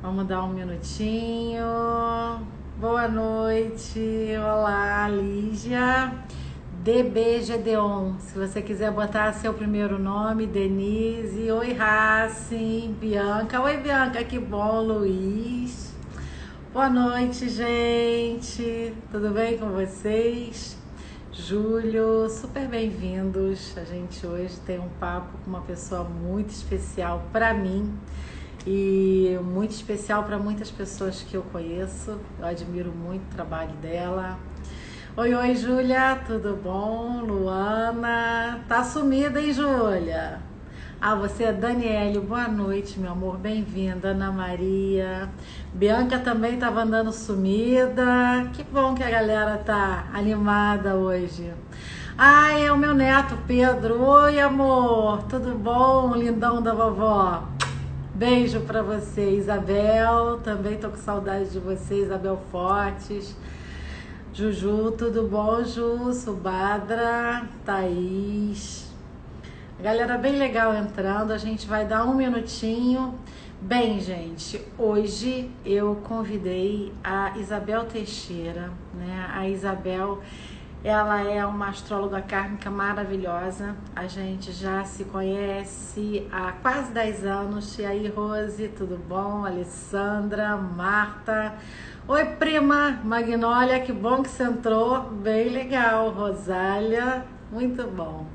Vamos dar um minutinho. Boa noite. Olá, Lígia. DB Gedeon. Se você quiser botar seu primeiro nome, Denise. Oi, Racing. Bianca. Oi, Bianca. Que bom, Luiz. Boa noite, gente. Tudo bem com vocês? Júlio, super bem-vindos. A gente hoje tem um papo com uma pessoa muito especial para mim e muito especial para muitas pessoas que eu conheço. Eu admiro muito o trabalho dela. Oi, Júlia, tudo bom? Luana, tá sumida, hein, Júlia? Você é Daniele, boa noite, meu amor, bem-vinda. Ana Maria, Bianca também estava andando sumida. Que bom que a galera tá animada hoje. É o meu neto Pedro. Oi, amor, tudo bom? Lindão da vovó. Beijo pra você. Isabel, também tô com saudade de você. Isabel Fortes. Juju, tudo bom, Ju? Subadra, Thaís. Galera bem legal entrando, a gente vai dar um minutinho. Bem, gente, hoje eu convidei a Isabel Teixeira, né? A Isabel, ela é uma astróloga kármica maravilhosa. A gente já se conhece há quase 10 anos. E aí, Rose, tudo bom? Alessandra, Marta. Oi, prima Magnólia, que bom que você entrou. Bem legal, Rosália, muito bom.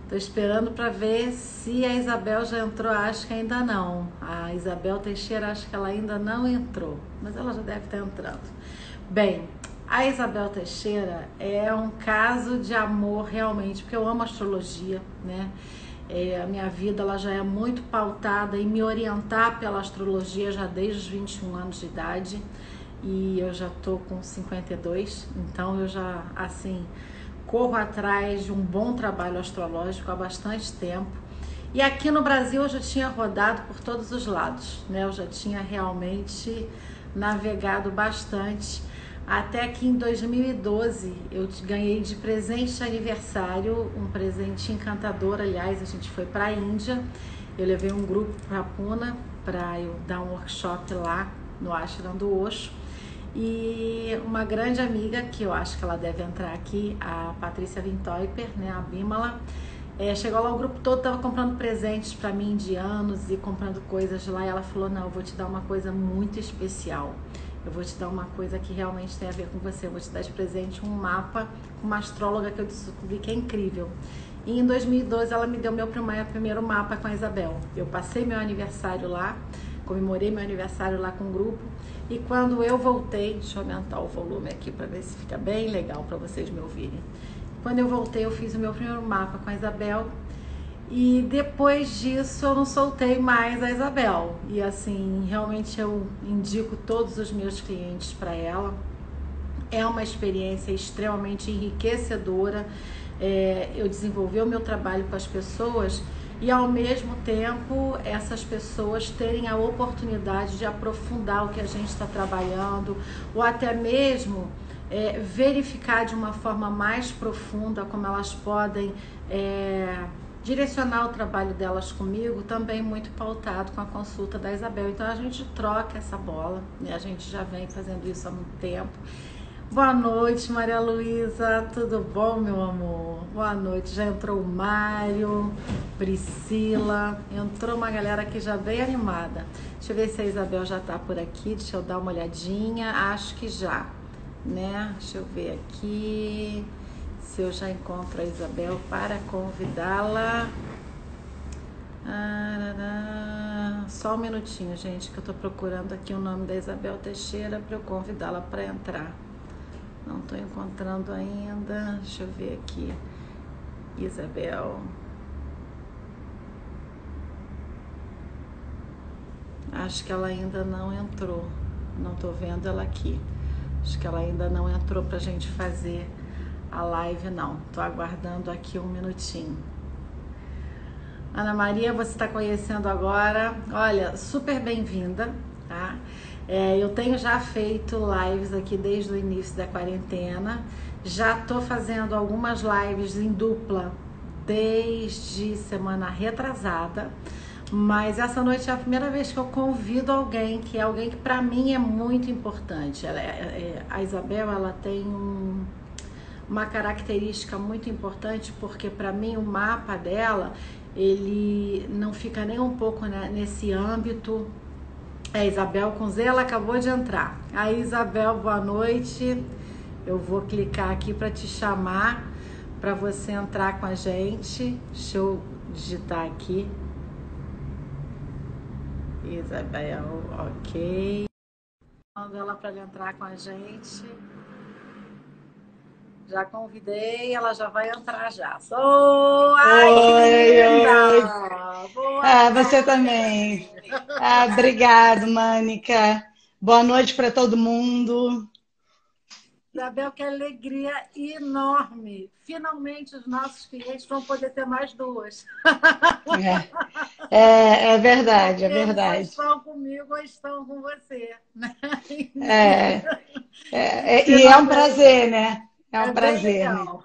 Tô esperando para ver se a Isabel já entrou, acho que ainda não. A Isabel Teixeira, acho que ela ainda não entrou, mas ela já deve estar entrando. Bem, a Isabel Teixeira é um caso de amor realmente, porque eu amo astrologia, né? A minha vida ela já é muito pautada em me orientar pela astrologia já desde os 21 anos de idade e eu já tô com 52, então eu já, assim, corro atrás de um bom trabalho astrológico há bastante tempo. E aqui no Brasil eu já tinha rodado por todos os lados, né? Eu já tinha realmente navegado bastante. Até que em 2012 eu ganhei de presente de aniversário, um presente encantador. Aliás, a gente foi para a Índia. Eu levei um grupo para Pune para eu dar um workshop lá no Ashram do Osho. E uma grande amiga, que eu acho que ela deve entrar aqui, a Patrícia Vintoiper, né, a Bimala, chegou lá, o grupo todo estava comprando presentes para mim, indianos, e comprando coisas de lá, e ela falou, não, eu vou te dar uma coisa muito especial, eu vou te dar uma coisa que realmente tem a ver com você, eu vou te dar de presente um mapa com uma astróloga que eu descobri que é incrível. E em 2012 ela me deu meu primeiro mapa com a Isabel. Eu passei meu aniversário lá, comemorei meu aniversário lá com o grupo, e quando eu voltei, deixa eu aumentar o volume aqui para ver se fica bem legal para vocês me ouvirem. Quando eu voltei, eu fiz o meu primeiro mapa com a Isabel, e depois disso eu não soltei mais a Isabel. E assim, realmente eu indico todos os meus clientes para ela. É uma experiência extremamente enriquecedora. Eu desenvolvi o meu trabalho com as pessoas e ao mesmo tempo essas pessoas terem a oportunidade de aprofundar o que a gente está trabalhando, ou até mesmo verificar de uma forma mais profunda como elas podem direcionar o trabalho delas comigo, também muito pautado com a consulta da Isabel. Então a gente troca essa bola, né? A gente já vem fazendo isso há muito tempo. Boa noite, Maria Luísa, tudo bom, meu amor? Boa noite, já entrou o Mário, Priscila, entrou uma galera aqui já bem animada. Deixa eu ver se a Isabel já tá por aqui, deixa eu dar uma olhadinha, acho que já, né? Deixa eu ver aqui se eu já encontro a Isabel para convidá-la. Só um minutinho, gente, que eu tô procurando aqui o nome da Isabel Teixeira para eu convidá-la para entrar. Não estou encontrando ainda. Deixa eu ver aqui. Isabel. Acho que ela ainda não entrou. Não estou vendo ela aqui. Acho que ela ainda não entrou para a gente fazer a live, não. Estou aguardando aqui um minutinho. Ana Maria, você está conhecendo agora. Olha, super bem-vinda, tá? Eu tenho já feito lives aqui desde o início da quarentena, já tô fazendo algumas lives em dupla desde semana retrasada, Mas essa noite é a primeira vez que eu convido alguém, que é alguém que para mim é muito importante. A Isabel, ela tem uma característica muito importante, porque para mim o mapa dela, ele não fica nem um pouco, né, nesse âmbito. É, Isabel com Z, ela acabou de entrar. Aí, Isabel, boa noite. Eu vou clicar aqui para te chamar, para você entrar com a gente. Deixa eu digitar aqui. Isabel, ok. Mando ela para entrar com a gente. Já convidei, ela já vai entrar já. Ai, que Oi, oi. linda! Boa Você noite! também. Obrigado, Mânica. Boa noite para todo mundo. Isabel, que alegria enorme! Finalmente os nossos clientes vão poder ter mais duas. É verdade, é Porque eles ou verdade. estão comigo ou estão com você. Né? É, e é um Finalmente. prazer, né? É um É bem prazer, né? legal.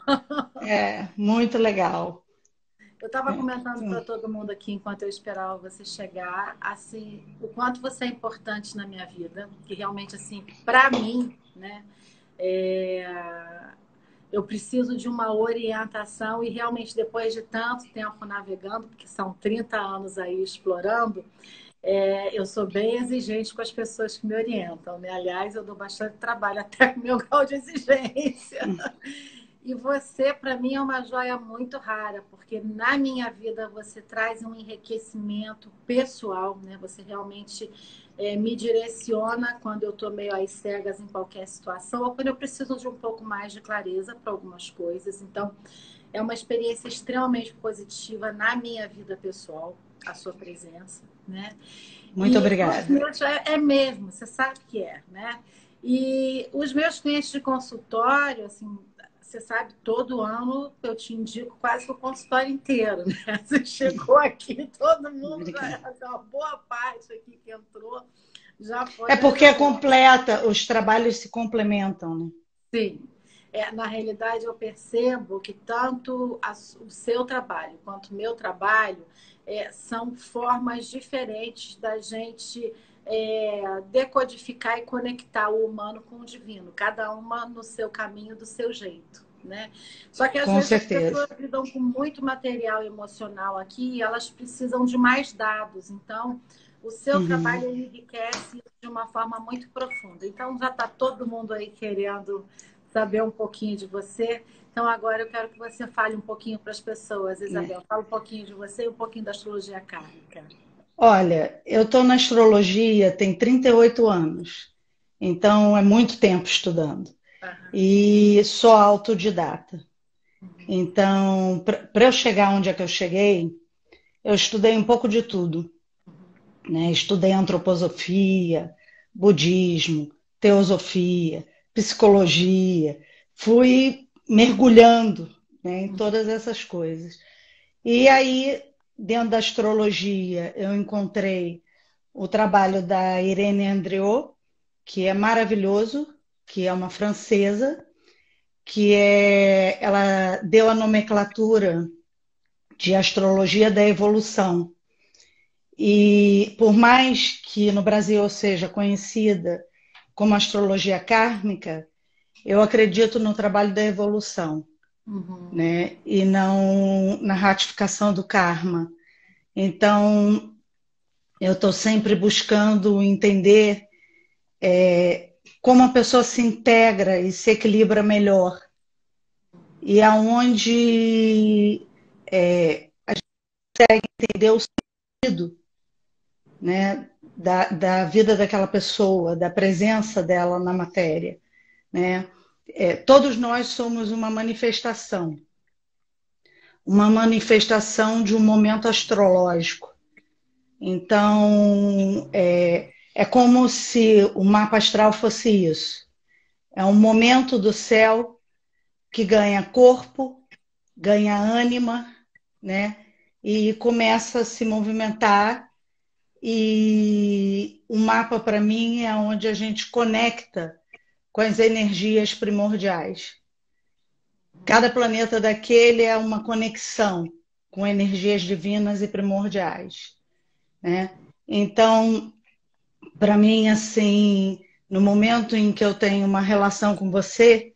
É muito legal. Eu estava comentando para todo mundo aqui enquanto eu esperava você chegar, assim, o quanto você é importante na minha vida, que realmente, assim, para mim, né, é, eu preciso de uma orientação e realmente depois de tanto tempo navegando, porque são 30 anos aí explorando, eu sou bem exigente com as pessoas que me orientam, né? Aliás, eu dou bastante trabalho até com o meu grau de exigência. E você, para mim, é uma joia muito rara, porque na minha vida você traz um enriquecimento pessoal, né? Você realmente me direciona quando eu estou meio às cegas em qualquer situação, ou quando eu preciso de um pouco mais de clareza para algumas coisas. Então, é uma experiência extremamente positiva na minha vida pessoal, a sua presença, né? Muito E os obrigada. meus mesmo, você sabe que é, né? E os meus clientes de consultório, assim, você sabe, todo ano eu te indico quase que o consultório inteiro, né? Você chegou aqui, todo mundo já, Obrigada. uma boa parte aqui que entrou já É foi da porque é Isabel. completa, os trabalhos se complementam, né? Sim. Na realidade, eu percebo que tanto o seu trabalho quanto o meu trabalho são formas diferentes da gente decodificar e conectar o humano com o divino, cada uma no seu caminho, do seu jeito. Né? Só que às Com vezes as certeza. pessoas lidam com muito material emocional aqui e elas precisam de mais dados. Então, o seu Uhum. trabalho enriquece isso de uma forma muito profunda. Então, já está todo mundo aí querendo saber um pouquinho de você. Então, agora eu quero que você fale um pouquinho para as pessoas, É. Isabel. Fala um pouquinho de você e um pouquinho da astrologia kármica. Olha, eu estou na astrologia tem 38 anos, então é muito tempo estudando. Aham. E sou autodidata. Então, para eu chegar onde é que eu cheguei, eu estudei um pouco de tudo, né? Estudei antroposofia, budismo, teosofia, psicologia, fui mergulhando, né, em todas essas coisas. E aí, dentro da astrologia, eu encontrei o trabalho da Irene Andriot, que é maravilhoso, que é uma francesa, ela deu a nomenclatura de astrologia da evolução. E por mais que no Brasil eu seja conhecida como astrologia kármica, eu acredito no trabalho da evolução, Uhum. né? E não na ratificação do karma. Então, eu estou sempre buscando entender como a pessoa se integra e se equilibra melhor. E aonde entender o sentido, né, da vida daquela pessoa, da presença dela na matéria, né? Todos nós somos uma manifestação de um momento astrológico. Então, é como se o mapa astral fosse isso. É um momento do céu que ganha corpo, ganha ânima, né? E começa a se movimentar. E o mapa, para mim, é onde a gente conecta com as energias primordiais. Cada planeta daquele é uma conexão com energias divinas e primordiais. né? Então, para mim, assim, no momento em que eu tenho uma relação com você,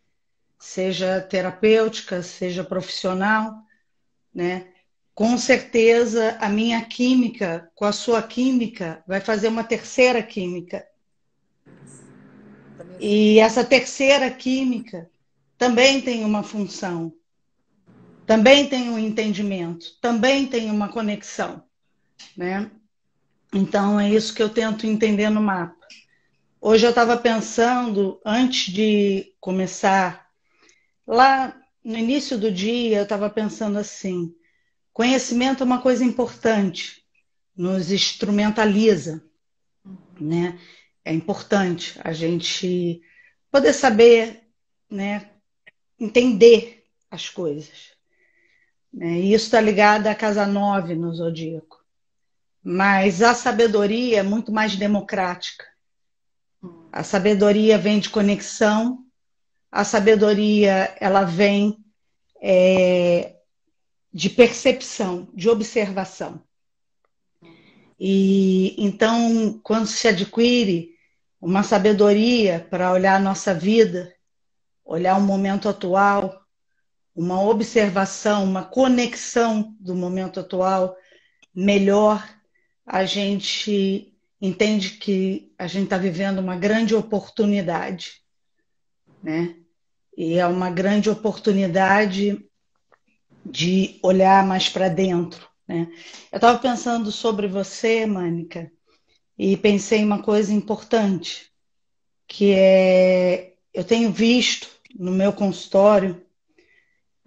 seja terapêutica, seja profissional, né? Com certeza a minha química com a sua química vai fazer uma terceira química. Também sinto. E essa terceira química também tem uma função, também tem um entendimento, também tem uma conexão, né? Então é isso que eu tento entender no mapa. Hoje eu estava pensando, antes de começar, lá no início do dia, eu estava pensando assim: conhecimento é uma coisa importante, nos instrumentaliza, né? É importante a gente poder saber, né? Entender as coisas, né? E isso está ligado à casa 9 no zodíaco. Mas a sabedoria é muito mais democrática. A sabedoria vem de conexão, a sabedoria ela vem de percepção, de observação. E então, quando se adquire uma sabedoria para olhar a nossa vida, olhar o momento atual, uma observação, uma conexão do momento atual, melhor a gente entende que a gente está vivendo uma grande oportunidade, né? E é uma grande oportunidade de olhar mais para dentro, né? Eu estava pensando sobre você, Mânica, e pensei em uma coisa importante, que é eu tenho visto no meu consultório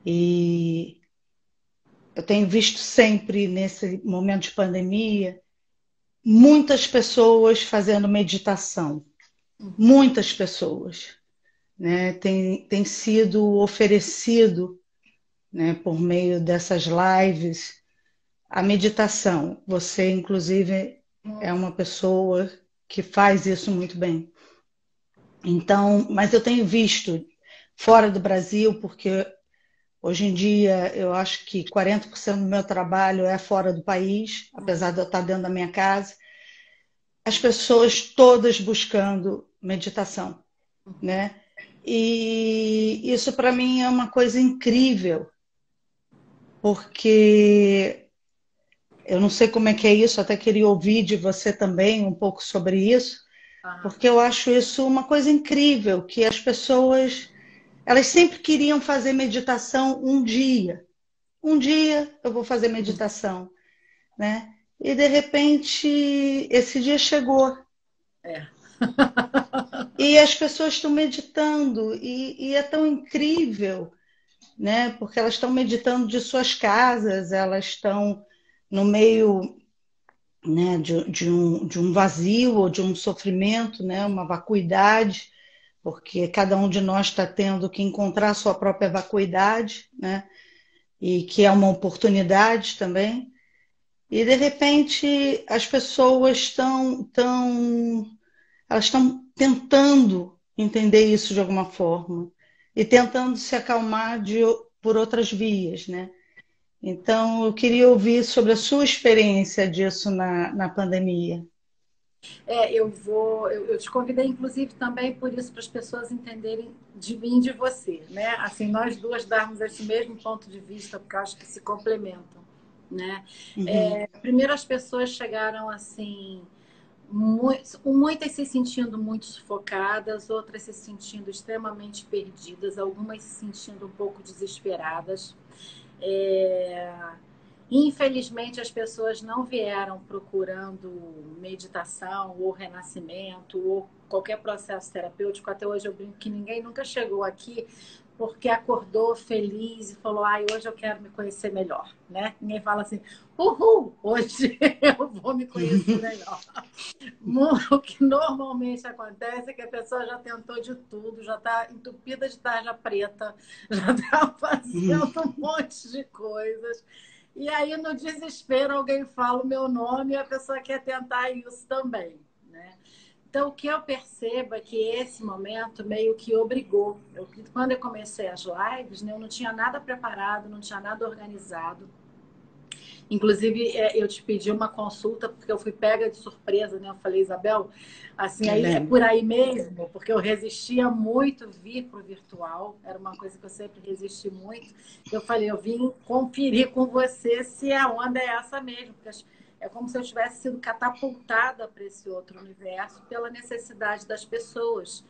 e eu tenho visto sempre nesse momento de pandemia muitas pessoas fazendo meditação, muitas pessoas, né? Tem sido oferecido, né, por meio dessas lives a meditação. Você, inclusive, é uma pessoa que faz isso muito bem. Então, mas eu tenho visto fora do Brasil, porque hoje em dia eu acho que 40% do meu trabalho é fora do país, apesar de eu estar dentro da minha casa, as pessoas todas buscando meditação, né? E isso para mim é uma coisa incrível, porque eu não sei como é que é isso, até queria ouvir de você também um pouco sobre isso, Aham. porque eu acho isso uma coisa incrível, que as pessoas, elas sempre queriam fazer meditação um dia. Um dia eu vou fazer meditação, né? E de repente esse dia chegou. É. E as pessoas estão meditando, e é tão incrível, né? Porque elas estão meditando de suas casas, elas estão no meio, né, de um vazio ou de um sofrimento, né, uma vacuidade, porque cada um de nós está tendo que encontrar a sua própria vacuidade, né, e que é uma oportunidade também. E de repente as pessoas elas estão tentando entender isso de alguma forma e tentando se acalmar por outras vias, né? Então, eu queria ouvir sobre a sua experiência disso na pandemia. Eu te convidei, inclusive, também por isso, para as pessoas entenderem de mim e de você, né? Assim, nós duas darmos esse mesmo ponto de vista, porque eu acho que se complementam, né? Uhum, Primeiro, as pessoas chegaram assim, muitas se sentindo muito sufocadas, outras se sentindo extremamente perdidas, algumas se sentindo um pouco desesperadas. É, Infelizmente, as pessoas não vieram procurando meditação ou renascimento ou qualquer processo terapêutico. Até hoje eu brinco que ninguém nunca chegou aqui porque acordou feliz e falou: ai, hoje eu quero me conhecer melhor, né? Ninguém fala assim: uhul, hoje eu vou me conhecer melhor. O que normalmente acontece é que a pessoa já tentou de tudo, já está entupida de tarja preta, já está uhum, fazendo um monte de coisas. E aí, no desespero, alguém fala o meu nome e a pessoa quer tentar isso também, né? Então, o que eu percebo é que esse momento meio que obrigou. Quando eu comecei as lives, né, eu não tinha nada preparado, não tinha nada organizado. Inclusive, eu te pedi uma consulta porque eu fui pega de surpresa, né? Eu falei, Isabel, assim, Eu aí é lembro. por aí mesmo, porque eu resistia muito vir para o virtual, era uma coisa que eu sempre resisti muito. Eu falei, eu vim conferir com você se a onda é essa mesmo, porque é como se eu tivesse sido catapultada para esse outro universo pela necessidade das pessoas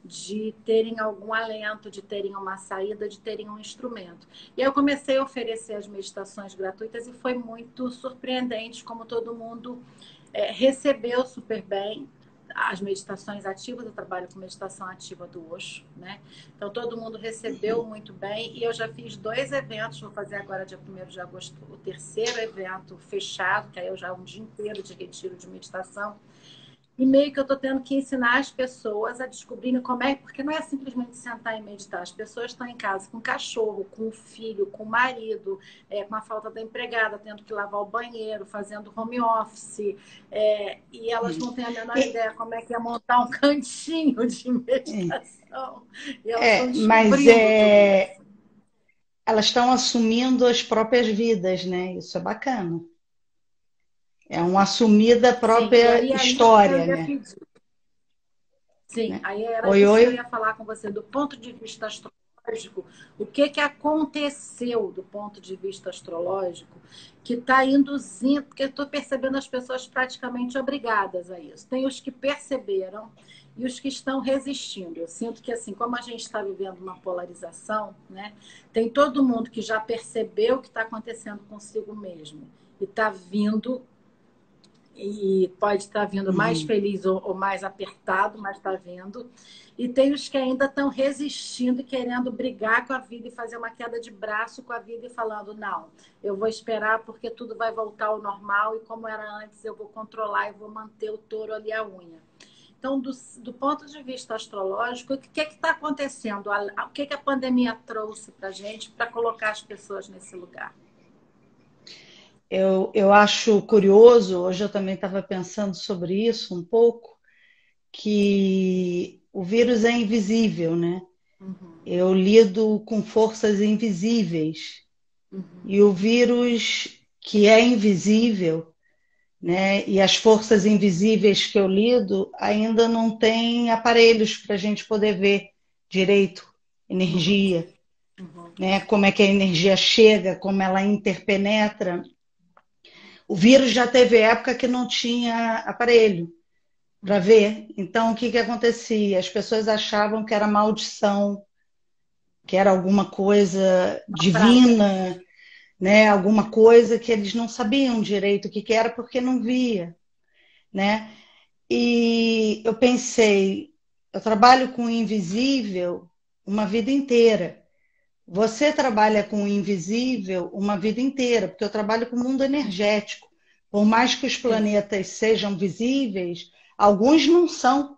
de terem algum alento, de terem uma saída, de terem um instrumento. E aí eu comecei a oferecer as meditações gratuitas e foi muito surpreendente como todo mundo recebeu super bem as meditações ativas. Eu trabalho com meditação ativa do Osho, né? Então todo mundo recebeu muito bem e eu já fiz 2 eventos, vou fazer agora dia 1º de agosto o terceiro evento fechado, que aí eu já um dia inteiro de retiro de meditação. E meio que eu estou tendo que ensinar as pessoas a descobrirem como é, porque não é simplesmente sentar e meditar. As pessoas estão em casa com o cachorro, com o filho, com o marido, com a falta da empregada, tendo que lavar o banheiro, fazendo home office, e elas não têm a menor E- ideia como é que é montar um cantinho de é, meditação. E elas estão mas descobrindo tudo isso. elas estão assumindo as próprias vidas, né? Isso é bacana. É um assumir da Sim, e própria aí é isso que eu história, ia né? pedir. Sim, Né? aí era Oi, isso que eu oi. ia falar com você, do ponto de vista astrológico, o que que aconteceu do ponto de vista astrológico que está induzindo, porque eu estou percebendo as pessoas praticamente obrigadas a isso. Tem os que perceberam e os que estão resistindo. Eu sinto que, assim, como a gente está vivendo uma polarização, né, tem todo mundo que já percebeu o que está acontecendo consigo mesmo e está vindo e pode estar vindo mais Uhum. feliz ou mais apertado, mas está vindo. E tem os que ainda estão resistindo e querendo brigar com a vida e fazer uma queda de braço com a vida e falando, não, eu vou esperar porque tudo vai voltar ao normal e como era antes eu vou controlar e vou manter o touro ali à unha. Então, do ponto de vista astrológico, o que está acontecendo? O que a pandemia trouxe para a gente para colocar as pessoas nesse lugar? Eu acho curioso, hoje eu também estava pensando sobre isso um pouco, que o vírus é invisível, né? Uhum, Eu lido com forças invisíveis. E o vírus que é invisível, né? E as forças invisíveis que eu lido ainda não tem aparelhos para a gente poder ver direito uhum, energia, uhum. né? Como é que a energia chega, como ela interpenetra. O vírus já teve época que não tinha aparelho para ver. Então, o que que acontecia? As pessoas achavam que era maldição, que era alguma coisa Praga. divina, né? Alguma coisa que eles não sabiam direito o que que era porque não via, né? E eu pensei, eu trabalho com o invisível uma vida inteira. Você trabalha com o invisível uma vida inteira, porque eu trabalho com o mundo energético. Por mais que os Sim. planetas sejam visíveis, alguns não são.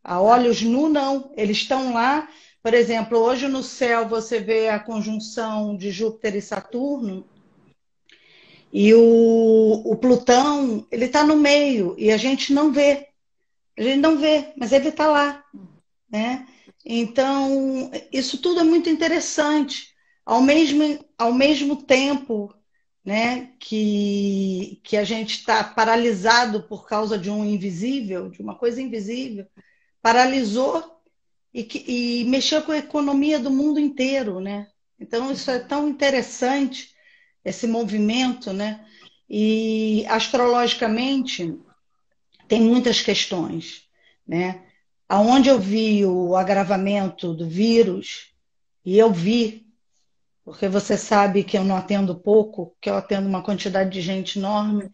A É. olhos nu, não. Eles estão lá. Por exemplo, hoje no céu você vê a conjunção de Júpiter e Saturno, e o Plutão, ele está no meio, e a gente não vê. A gente não vê, mas ele está lá, né? Então, isso tudo é muito interessante. Ao mesmo tempo, né, que a gente está paralisado por causa de um invisível, de uma coisa invisível, paralisou e mexeu com a economia do mundo inteiro, né? Então, isso é tão interessante, esse movimento, né? E astrologicamente tem muitas questões, né? Aonde eu vi o agravamento do vírus, e eu vi, porque você sabe que eu não atendo pouco, que eu atendo uma quantidade de gente enorme,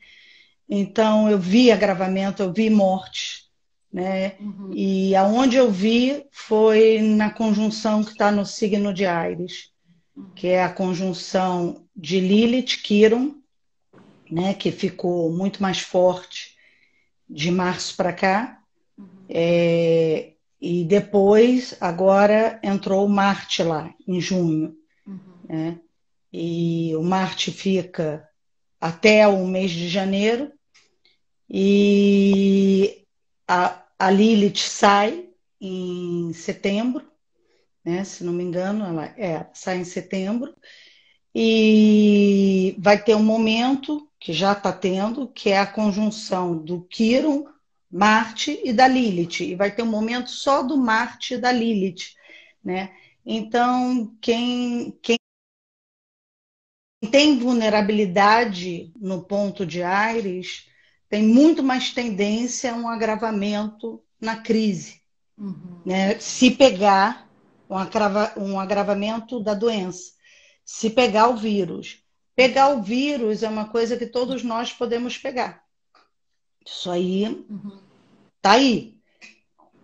então eu vi agravamento, eu vi morte, né? Uhum. E aonde eu vi foi na conjunção que está no signo de Áries, que é a conjunção de Lilith, Quiron, né? Que ficou muito mais forte de março para cá. E depois, agora entrou o Marte lá, em junho, né? E o Marte fica até o mês de janeiro, e a Lilith sai em setembro, né? Se não me engano, ela sai em setembro, E vai ter um momento, que já está tendo, que é a conjunção do Quirón, Marte e da Lilith. E vai ter um momento só do Marte e da Lilith, né? Então, quem tem vulnerabilidade no ponto de Áries tem muito mais tendência a um agravamento na crise, né? Se pegar um agravamento da doença, se pegar o vírus. Pegar o vírus é uma coisa que todos nós podemos pegar. Isso aí tá aí.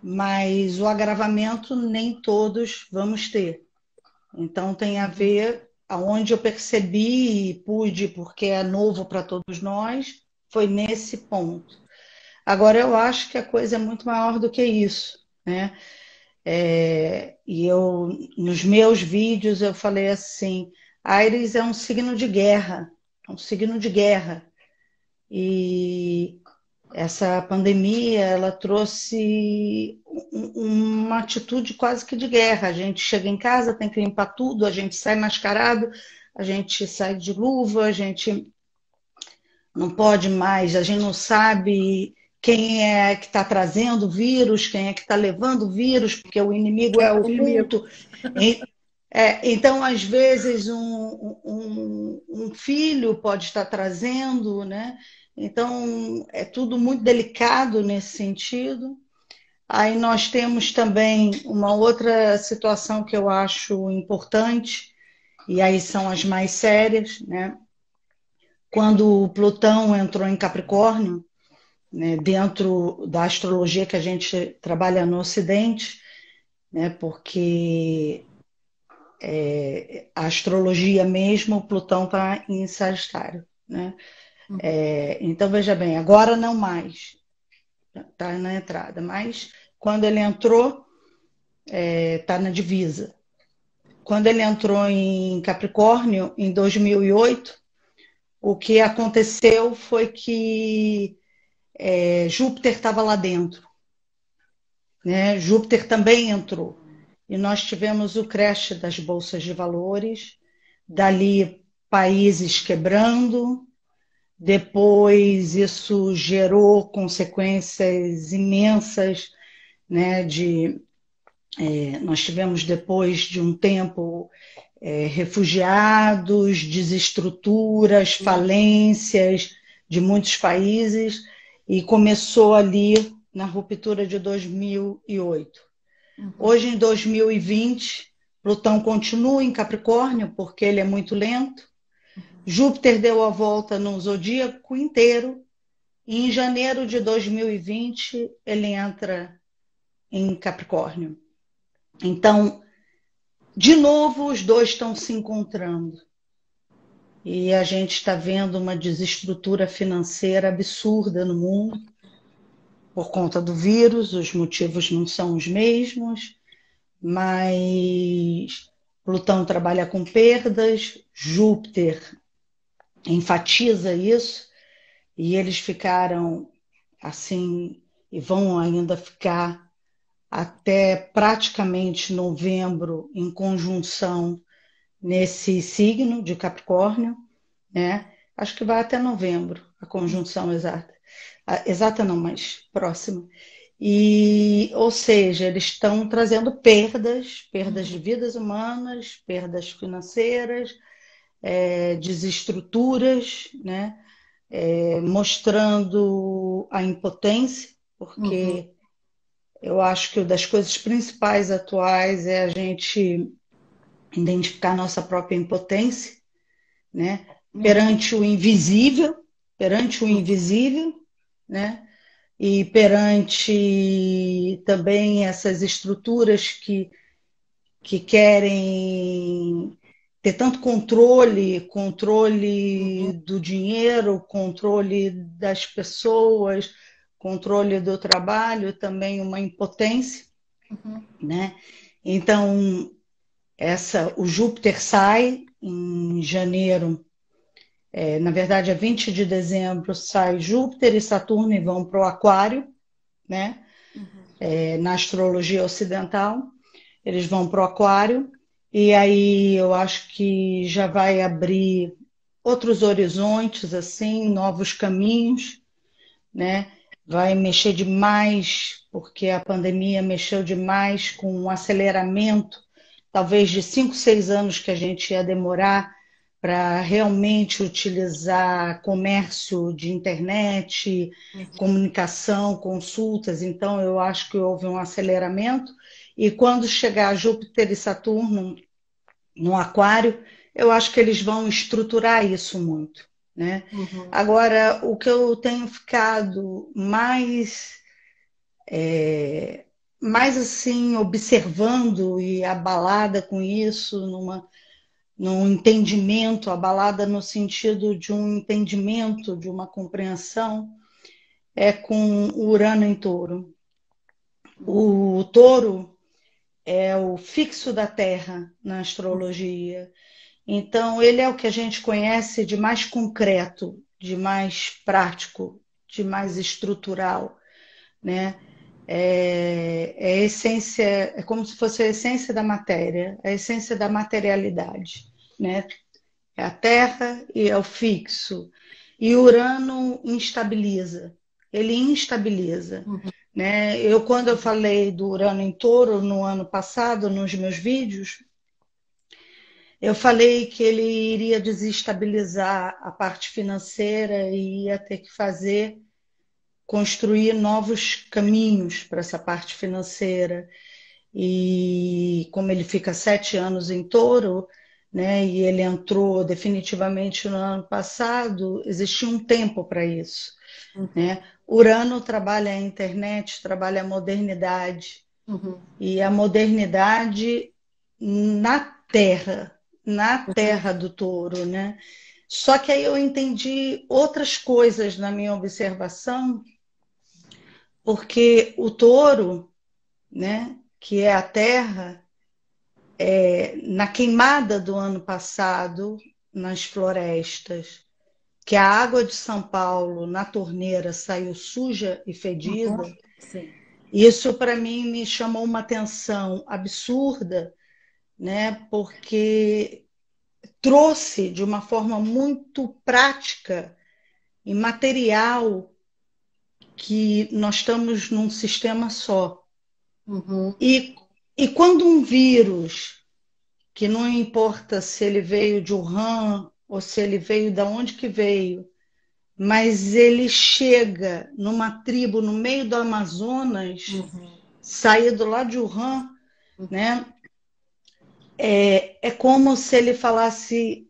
Mas o agravamento nem todos vamos ter. Então tem a ver, aonde eu percebi e pude, porque é novo para todos nós, foi nesse ponto. Agora eu acho que a coisa é muito maior do que isso, né? E eu, nos meus vídeos, eu falei assim, Áries é um signo de guerra, é um signo de guerra. E essa pandemia, ela trouxe uma atitude quase que de guerra. A gente chega em casa, tem que limpar tudo, a gente sai mascarado, a gente sai de luva, a gente não pode mais, a gente não sabe quem é que está trazendo o vírus, quem é que está levando o vírus, porque o inimigo é oculto. Então, às vezes, um filho pode estar trazendo, né? Então, é tudo muito delicado nesse sentido. Aí nós temos também uma outra situação que eu acho importante, e aí são as mais sérias, né? Quando o Plutão entrou em Capricórnio, né, dentro da astrologia que a gente trabalha no Ocidente, né, porque a astrologia mesmo, o Plutão está em Sagitário, né? Então, veja bem, agora não mais, está na entrada, mas quando ele entrou, está na divisa. Quando ele entrou em Capricórnio, em 2008, o que aconteceu foi que Júpiter estava lá dentro, né? Júpiter também entrou. E nós tivemos o crash das bolsas de valores, dali países quebrando, depois isso gerou consequências imensas, né? Nós tivemos depois de um tempo refugiados, desestruturas, falências de muitos países, e começou ali na ruptura de 2008. Hoje, em 2020, Plutão continua em Capricórnio, porque ele é muito lento. Júpiter deu a volta no zodíaco inteiro, e em janeiro de 2020 ele entra em Capricórnio. Então, de novo, os dois estão se encontrando. E a gente está vendo uma desestrutura financeira absurda no mundo por conta do vírus. Os motivos não são os mesmos, mas Plutão trabalha com perdas, Júpiter enfatiza isso, e eles ficaram assim, e vão ainda ficar até praticamente novembro em conjunção nesse signo de Capricórnio, né? Acho que vai até novembro a conjunção exata. Exata não, mas próxima. E, ou seja, eles estão trazendo perdas de vidas humanas, perdas financeiras, desestruturas, né? Mostrando a impotência, porque eu acho que uma das coisas principais atuais é a gente identificar nossa própria impotência, né? Perante o invisível, né? E perante também essas estruturas que querem ter tanto controle do dinheiro, controle das pessoas, controle do trabalho, também uma impotência, né? Então, o Júpiter sai em janeiro, na verdade, é 20 de dezembro, sai Júpiter e Saturno e vão para o Aquário, né? Na astrologia ocidental, eles vão para o Aquário, e aí eu acho que já vai abrir outros horizontes, assim, novos caminhos, né? Vai mexer demais, porque a pandemia mexeu demais com um aceleramento, talvez de 5, 6 anos que a gente ia demorar para realmente utilizar comércio de internet, comunicação, consultas. Então, eu acho que houve um aceleramento. E quando chegar Júpiter e Saturno no Aquário, eu acho que eles vão estruturar isso muito, né? Uhum. Agora, o que eu tenho ficado mais assim, observando e abalada com isso, num entendimento, abalada no sentido de um entendimento, de uma compreensão, é com o Urano em Touro. O Touro é o fixo da Terra na astrologia. Então, ele é o que a gente conhece de mais concreto, de mais prático, de mais estrutural, né? É a essência, é como se fosse a essência da matéria, a essência da materialidade, né? É a Terra e é o fixo. E Urano instabiliza, ele instabiliza, Uhum. né? Quando eu falei do Urano em Touro no ano passado, nos meus vídeos, eu falei que ele iria desestabilizar a parte financeira e ia ter que construir novos caminhos para essa parte financeira. E como ele fica 7 anos em Touro, né, e ele entrou definitivamente no ano passado, existia um tempo para isso, Uhum. né? Urano trabalha a internet, trabalha a modernidade, Uhum. e a modernidade na na terra do touro, né? Só que aí eu entendi outras coisas na minha observação, porque o touro, né, que é a terra, na queimada do ano passado, nas florestas, que a água de São Paulo na torneira saiu suja e Uhum. fedida, Sim. isso para mim me chamou uma atenção absurda, né? Porque trouxe de uma forma muito prática e material que nós estamos num sistema só. Uhum. E, e quando um vírus, que não importa se ele veio de Wuhan ou se ele veio da onde que veio, mas ele chega numa tribo no meio do Amazonas, Uhum. saído lá de Wuhan, Uhum. né? É como se ele falasse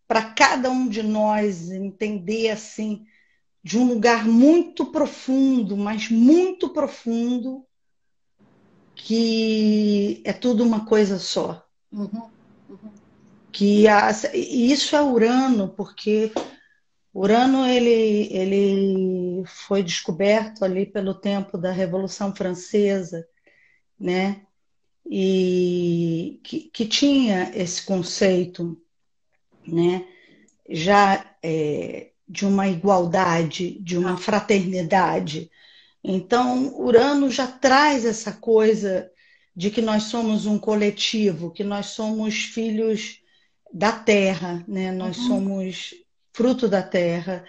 para cada um de nós entender assim, de um lugar muito profundo, mas muito profundo, que é tudo uma coisa só. Uhum. E isso é Urano, porque Urano ele foi descoberto ali pelo tempo da Revolução Francesa, né? E que tinha esse conceito, né? Já de uma igualdade, de uma Ah. fraternidade. Então, Urano já traz essa coisa de que nós somos um coletivo, que nós somos filhos da Terra, né? Nós Uhum. somos fruto da Terra.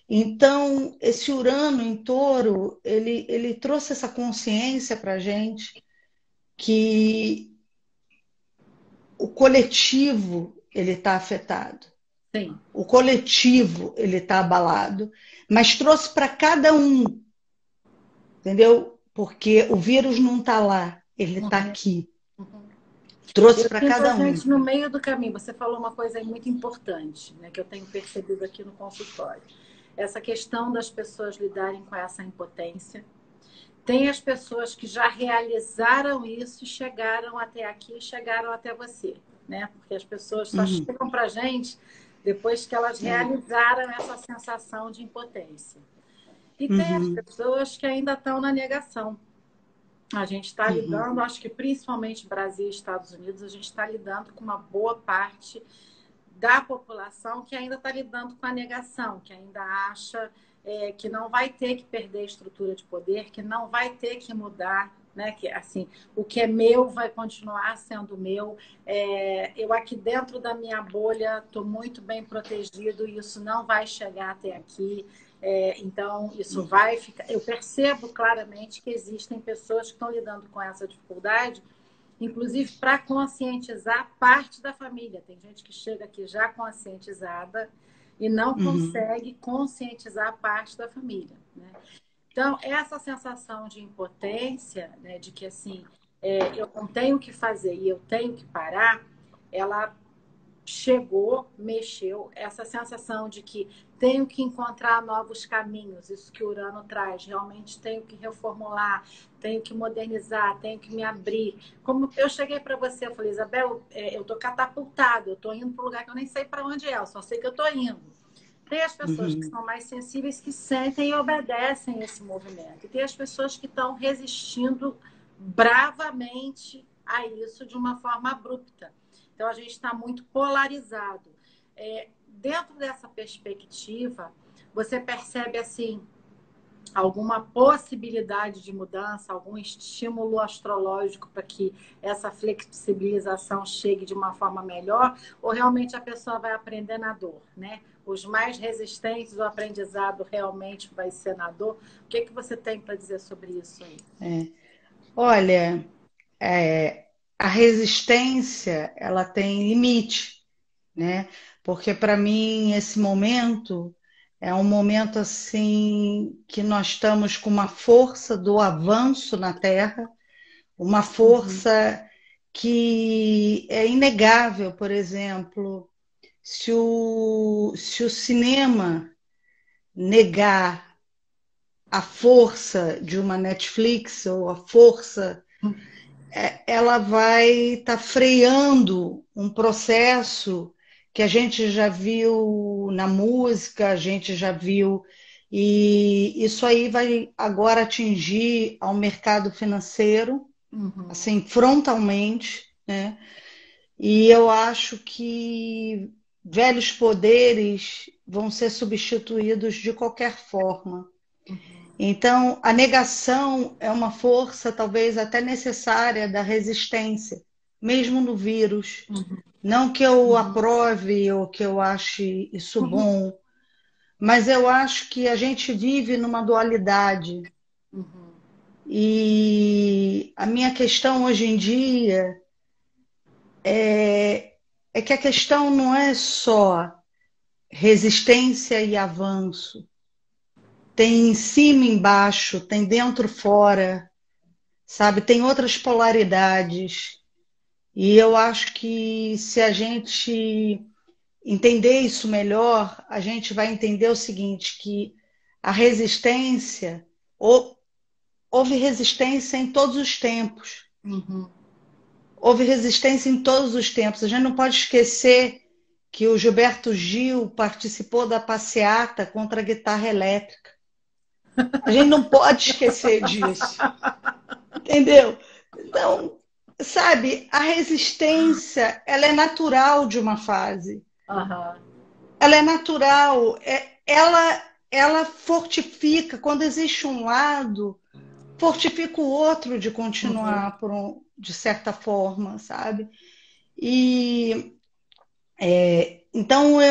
Então, esse Urano em Touro, ele trouxe essa consciência para a gente que o coletivo ele está afetado, Sim. o coletivo ele está abalado, mas trouxe para cada um, entendeu? Porque o vírus não está lá, ele está Uhum. aqui. Uhum. Trouxe Eu para sinto a cada um. gente no meio do caminho. Você falou uma coisa aí muito importante, né, que eu tenho percebido aqui no consultório. Essa questão das pessoas lidarem com essa impotência. Tem as pessoas que já realizaram isso e chegaram até aqui, chegaram até você, né? Porque as pessoas só Uhum, chegam para a gente depois que elas é, realizaram essa sensação de impotência. E tem as uhum, pessoas que ainda estão na negação. A gente está uhum, lidando, acho que principalmente Brasil e Estados Unidos, a gente está lidando com uma boa parte da população que ainda está lidando com a negação, que ainda acha que não vai ter que perder a estrutura de poder, que não vai ter que mudar, né? Que assim, o que é meu vai continuar sendo meu. Eu aqui dentro da minha bolha estou muito bem protegido e isso não vai chegar até aqui. Então, isso vai ficar. Eu percebo claramente que existem pessoas que estão lidando com essa dificuldade, inclusive para conscientizar parte da família. Tem gente que chega aqui já conscientizada e não Uhum. consegue conscientizar parte da família, né? Então, essa sensação de impotência, né, de que assim, eu não tenho o que fazer e eu tenho que parar, ela chegou, mexeu, essa sensação de que tenho que encontrar novos caminhos, isso que o Urano traz, realmente tenho que reformular, tenho que modernizar, tenho que me abrir. Como eu cheguei para você, eu falei, Isabel, eu estou catapultado, eu estou indo para um lugar que eu nem sei para onde é, eu só sei que eu estou indo. Tem as pessoas que Uhum. são mais sensíveis que sentem e obedecem esse movimento. E tem as pessoas que estão resistindo bravamente a isso de uma forma abrupta. Então, a gente está muito polarizado. Dentro dessa perspectiva, você percebe assim alguma possibilidade de mudança, algum estímulo astrológico para que essa flexibilização chegue de uma forma melhor, ou realmente a pessoa vai aprender na dor, né? Os mais resistentes, o aprendizado realmente vai ser na dor. O que você tem para dizer sobre isso aí? É. Olha, a resistência ela tem limite, né? Porque para mim esse momento é um momento assim que nós estamos com uma força do avanço na Terra, uma Uhum, força que é inegável. Por exemplo, se o cinema negar a força de uma Netflix ou a força, ela vai estar freando um processo que a gente já viu na música, a gente já viu, e isso aí vai agora atingir ao mercado financeiro, uhum, assim, frontalmente, né? E eu acho que velhos poderes vão ser substituídos de qualquer forma. uhum, Então, a negação é uma força talvez até necessária da resistência, mesmo no vírus. uhum, Não que eu uhum, aprove ou que eu ache isso uhum, bom, mas eu acho que a gente vive numa dualidade. uhum, E a minha questão hoje em dia é que a questão não é só resistência e avanço. Tem em cima e embaixo, tem dentro e fora, sabe? Tem outras polaridades. E eu acho que se a gente entender isso melhor, a gente vai entender o seguinte, que a resistência, houve resistência em todos os tempos. uhum. Houve resistência em todos os tempos. A gente não pode esquecer que o Gilberto Gil participou da passeata contra a guitarra elétrica. A gente não pode esquecer disso, entendeu? Então, sabe, a resistência, ela é natural de uma fase. Aham, Ela é natural, ela fortifica. Quando existe um lado, fortifica o outro de uhum, continuar de certa forma, sabe? E então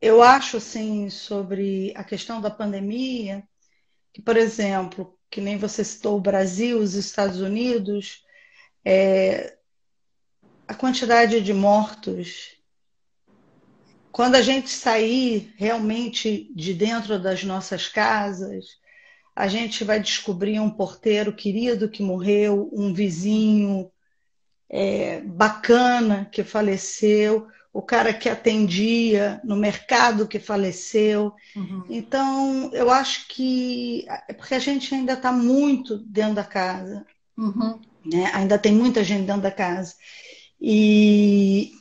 eu acho assim sobre a questão da pandemia, que, por exemplo, que nem você citou o Brasil, os Estados Unidos, a quantidade de mortos. Quando a gente sair realmente de dentro das nossas casas, a gente vai descobrir um porteiro querido que morreu, um vizinho bacana que faleceu, o cara que atendia no mercado que faleceu. uhum, Então, eu acho que é porque a gente ainda está muito dentro da casa, uhum, né? Ainda tem muita gente dentro da casa. E,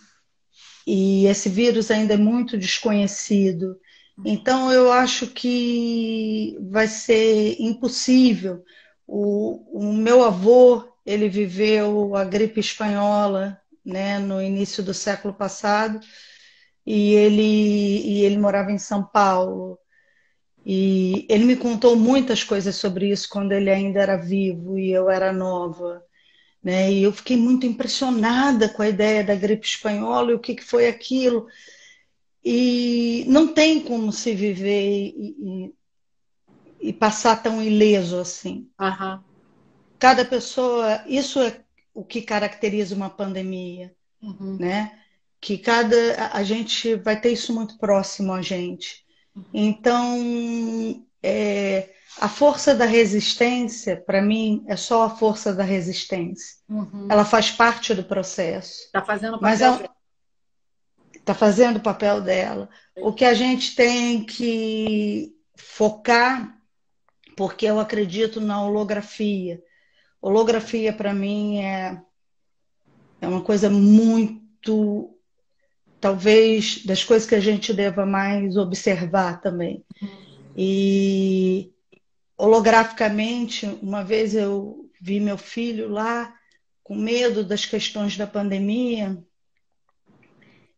e esse vírus ainda é muito desconhecido. Então, eu acho que vai ser impossível. O meu avô, ele viveu a gripe espanhola, né, no início do século passado, e ele morava em São Paulo. E ele me contou muitas coisas sobre isso quando ele ainda era vivo e eu era nova, né? E eu fiquei muito impressionada com a ideia da gripe espanhola e o que foi aquilo. E não tem como se viver e passar tão ileso assim. Aham. Cada pessoa, isso é o que caracteriza uma pandemia, Uhum. né? Que a gente vai ter isso muito próximo a gente. Então, a força da resistência, para mim, é só a força da resistência. Uhum. Ela faz parte do processo, Tá fazendo o mas papel dele. está fazendo o papel dela. O que a gente tem que focar, porque eu acredito na holografia. Holografia, para mim, é uma coisa muito, talvez, das coisas que a gente deva mais observar também. E holograficamente, uma vez eu vi meu filho lá com medo das questões da pandemia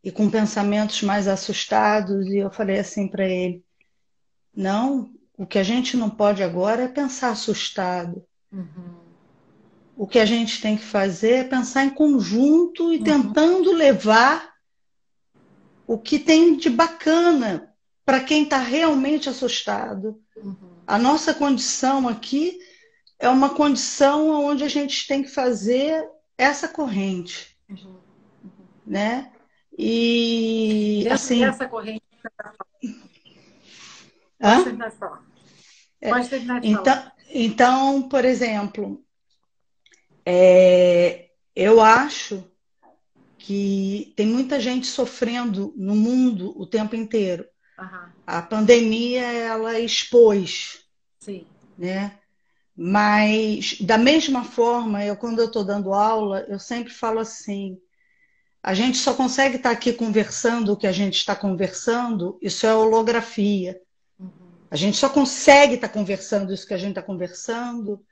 e com pensamentos mais assustados, e eu falei assim para ele: não, o que a gente não pode agora é pensar assustado. Uhum. O que a gente tem que fazer é pensar em conjunto e Uhum. tentando levar o que tem de bacana para quem está realmente assustado. Uhum. A nossa condição aqui é uma condição onde a gente tem que fazer essa corrente, Uhum. né? E Dentro assim, dessa corrente, pode hã? terminar de falar. Pode terminar de falar. Então, por exemplo, eu acho que tem muita gente sofrendo no mundo o tempo inteiro. Aham. A pandemia ela expôs, Sim. né? Mas da mesma forma, quando eu estou dando aula, eu sempre falo assim: a gente só consegue estar aqui conversando o que a gente está conversando, isso é holografia. Uhum. A gente só consegue estar conversando isso que a gente está conversando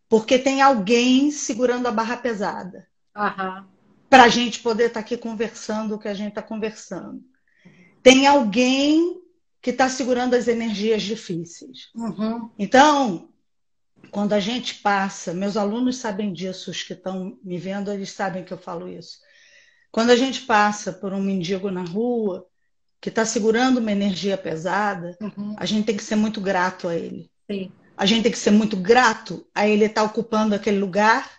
porque tem alguém segurando a barra pesada Aham. para a gente poder estar aqui conversando o que a gente está conversando. Tem alguém que está segurando as energias difíceis. Uhum. Então, quando a gente passa, meus alunos sabem disso, os que estão me vendo, eles sabem que eu falo isso. Quando a gente passa por um mendigo na rua que está segurando uma energia pesada, Uhum. a gente tem que ser muito grato a ele. Sim. A gente tem que ser muito grato a ele estar ocupando aquele lugar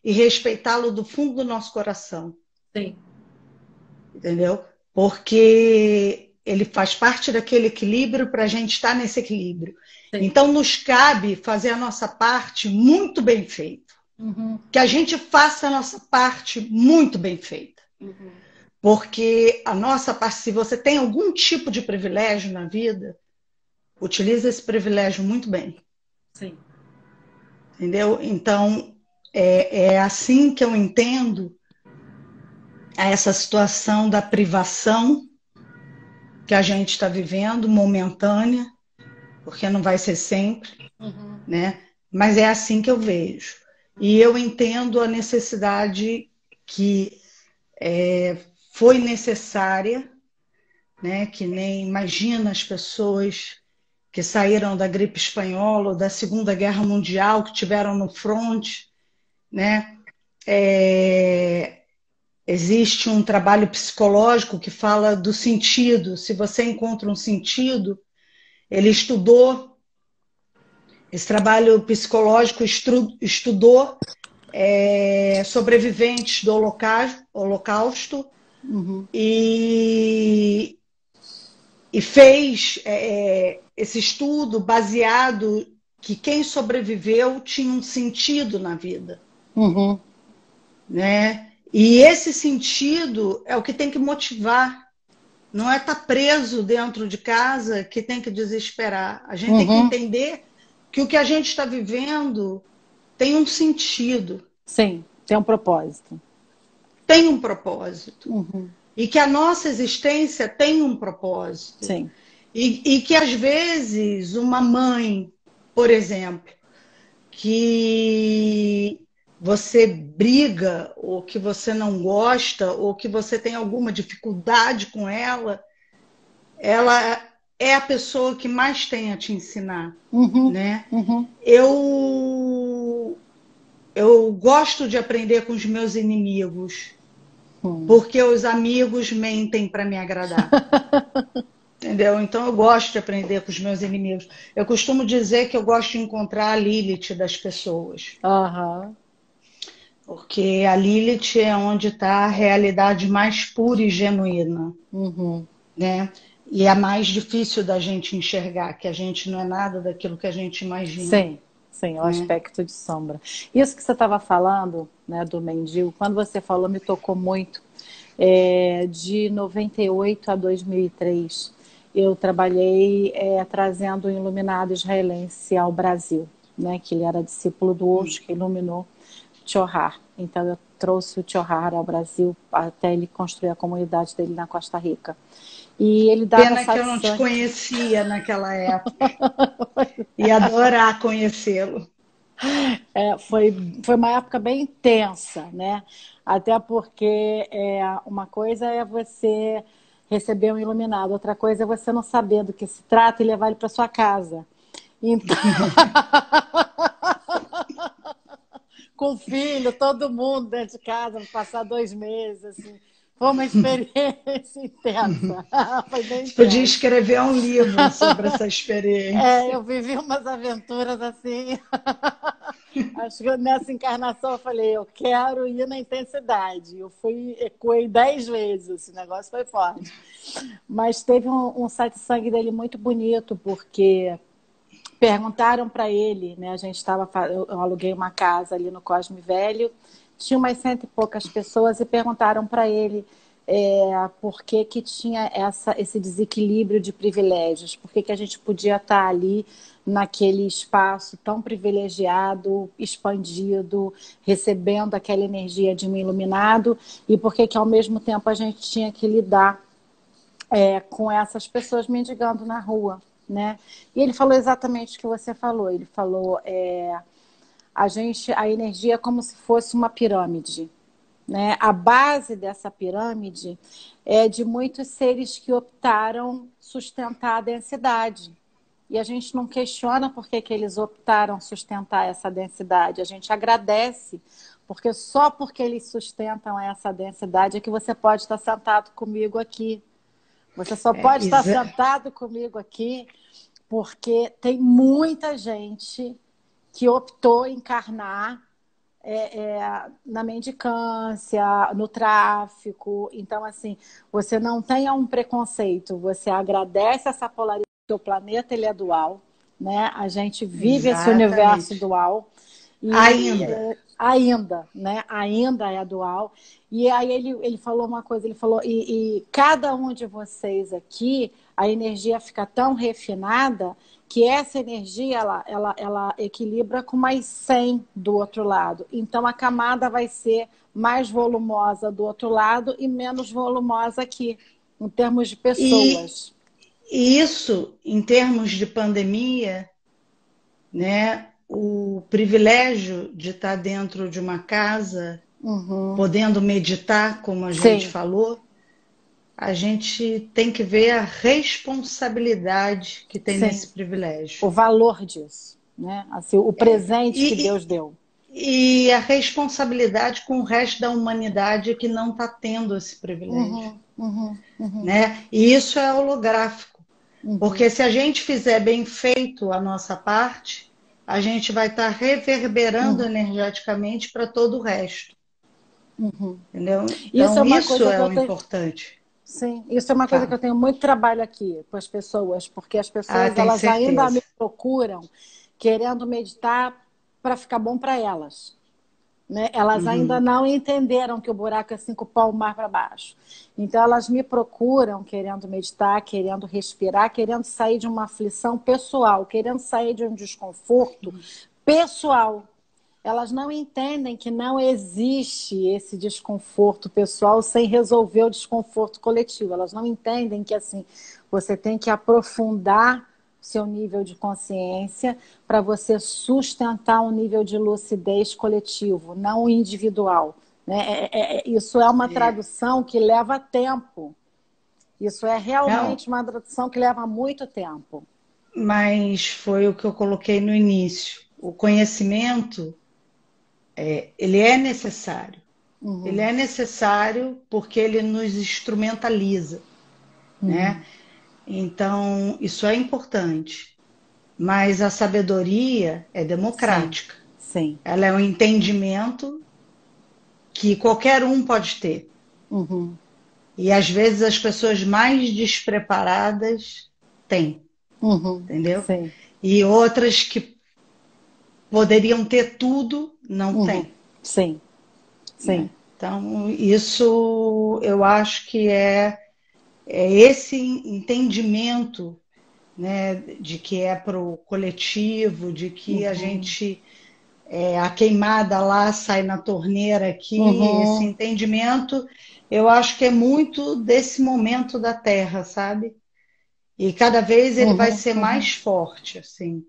e respeitá-lo do fundo do nosso coração, Sim. entendeu? Porque ele faz parte daquele equilíbrio para a gente estar nesse equilíbrio. Sim. Então, nos cabe fazer a nossa parte muito bem feita. Uhum. Que a gente faça a nossa parte muito bem feita. Uhum. Porque a nossa parte, se você tem algum tipo de privilégio na vida, utilize esse privilégio muito bem. Sim. Entendeu? Então, é assim que eu entendo essa situação da privação que a gente está vivendo, momentânea, porque não vai ser sempre, Uhum. né? Mas é assim que eu vejo. E eu entendo a necessidade que foi necessária, né? Que nem imagina as pessoas que saíram da gripe espanhola ou da Segunda Guerra Mundial, que tiveram no fronte, né? Existe um trabalho psicológico que fala do sentido. Se você encontra um sentido, ele estudou, esse trabalho psicológico estudou sobreviventes do Holocausto Uhum. e, e fez esse estudo baseado que quem sobreviveu tinha um sentido na vida, Uhum. né? E esse sentido é o que tem que motivar. Não é estar preso dentro de casa que tem que desesperar. A gente tem que Uhum. entender que o que a gente está vivendo tem um sentido, Sim, tem um propósito. tem um propósito. Uhum. E que a nossa existência tem um propósito. Sim. E que, às vezes, uma mãe, por exemplo, que você briga, ou que você não gosta, ou que você tem alguma dificuldade com ela é a pessoa que mais tem a te ensinar, Uhum, né? uhum, Eu gosto de aprender com os meus inimigos, uhum. porque os amigos mentem para me agradar. Entendeu? Então eu gosto de aprender com os meus inimigos. Eu costumo dizer que eu gosto de encontrar a Lilith das pessoas, Aham. porque a Lilith é onde está a realidade mais pura e genuína, Uhum. né? E é a mais difícil da gente enxergar, que a gente não é nada daquilo que a gente imagina, Sim, sim, o né? aspecto de sombra. Isso que você estava falando, né, do mendigo, quando você falou, me tocou muito. De 98 a 2003, eu trabalhei trazendo o iluminado israelense ao Brasil, né, que ele era discípulo do Osho, que iluminou Tiohar. Então, eu trouxe o Tiohar ao Brasil até ele construir a comunidade dele na Costa Rica. E ele dava Pena que eu não te satsang. conhecia naquela época. Ia adorar conhecê-lo. Foi uma época bem intensa, né? Até porque uma coisa é você receber um iluminado, outra coisa é você não saber do que se trata e levar ele para sua casa. Então, com o filho, todo mundo dentro de casa, passar 2 meses, assim. Foi uma experiência intensa. Foi bem Você podia intensa. escrever um livro sobre essa experiência. Eu vivi umas aventuras assim. Acho que nessa encarnação eu falei, eu quero ir na intensidade. Eu fui, ecoei 10 vezes, esse negócio foi forte. Mas teve um satsang dele muito bonito, porque perguntaram para ele, né? A gente estava, eu aluguei uma casa ali no Cosme Velho, tinha umas 100 e poucas pessoas e perguntaram para ele por que que tinha esse desequilíbrio de privilégios, por que que a gente podia estar ali naquele espaço tão privilegiado, expandido, recebendo aquela energia de um iluminado, e por que que ao mesmo tempo a gente tinha que lidar com essas pessoas mendigando na rua, né? E ele falou exatamente o que você falou. Ele falou a energia é como se fosse uma pirâmide, né? A base dessa pirâmide é de muitos seres que optaram sustentar a densidade. E a gente não questiona por que que eles optaram sustentar essa densidade. A gente agradece, porque só porque eles sustentam essa densidade é que você pode estar sentado comigo aqui. Você só É, pode estar sentado comigo aqui porque tem muita gente que optou em encarnar na mendicância, no tráfico. Então, assim, você não tenha um preconceito, você agradece essa polarização. O planeta ele é dual, né? A gente vive esse universo exatamente. dual e Ainda. ainda, né? Ainda é dual. E aí ele falou uma coisa, ele falou, e cada um de vocês aqui, a energia fica tão refinada que essa energia ela equilibra com mais 100 do outro lado. Então a camada vai ser mais volumosa do outro lado e menos volumosa aqui, em termos de E, pessoas. e isso, em termos de pandemia, né, o privilégio de estar dentro de uma casa, Uhum. podendo meditar, como a gente Sim, falou, a gente tem que ver a responsabilidade que tem sim. nesse privilégio. O valor disso, né? Assim, o presente que E, Deus deu. e a responsabilidade com o resto da humanidade que não está tendo esse privilégio, Uhum, uhum, uhum, né? E isso é holográfico, uhum, porque se a gente fizer bem feito a nossa parte, a gente vai estar reverberando uhum, energeticamente para todo o resto, uhum. entendeu? Isso é Então uma isso coisa que é eu o tenho. importante. Sim, isso é uma coisa que eu Fala. tenho muito trabalho aqui com as pessoas, porque as Ah, pessoas tem elas ainda certeza. me procuram querendo meditar para ficar bom para elas. Né? Elas ainda Uhum. não entenderam que o buraco é 5 palmos para baixo. Então, elas me procuram querendo meditar, querendo respirar, querendo sair de uma aflição pessoal, querendo sair de um desconforto pessoal. Elas não entendem que não existe esse desconforto pessoal sem resolver o desconforto coletivo. Elas não entendem que assim você tem que aprofundar seu nível de consciência para você sustentar um nível de lucidez coletivo, não individual. Né? Isso é uma É. tradução que leva tempo. Isso é Não, realmente uma tradução que leva muito tempo. mas foi o que eu coloquei no início. O conhecimento, ele é necessário. Ele Uhum, é necessário porque ele nos instrumentaliza, né? uhum, Então, isso é importante. Mas a sabedoria é sim, democrática. sim. Ela é um entendimento que qualquer um pode ter. Uhum, E às vezes as pessoas mais despreparadas têm, uhum, entendeu? sim. E outras que poderiam ter tudo, não Uhum, têm, sim, sim. né? Então, isso eu acho que é esse entendimento, né, de que é para o coletivo, de que a Uhum, gente, a queimada lá sai na torneira aqui, esse uhum, entendimento, eu acho que é muito desse momento da Terra, sabe? E cada vez ele vai uhum, ser uhum, mais forte, assim,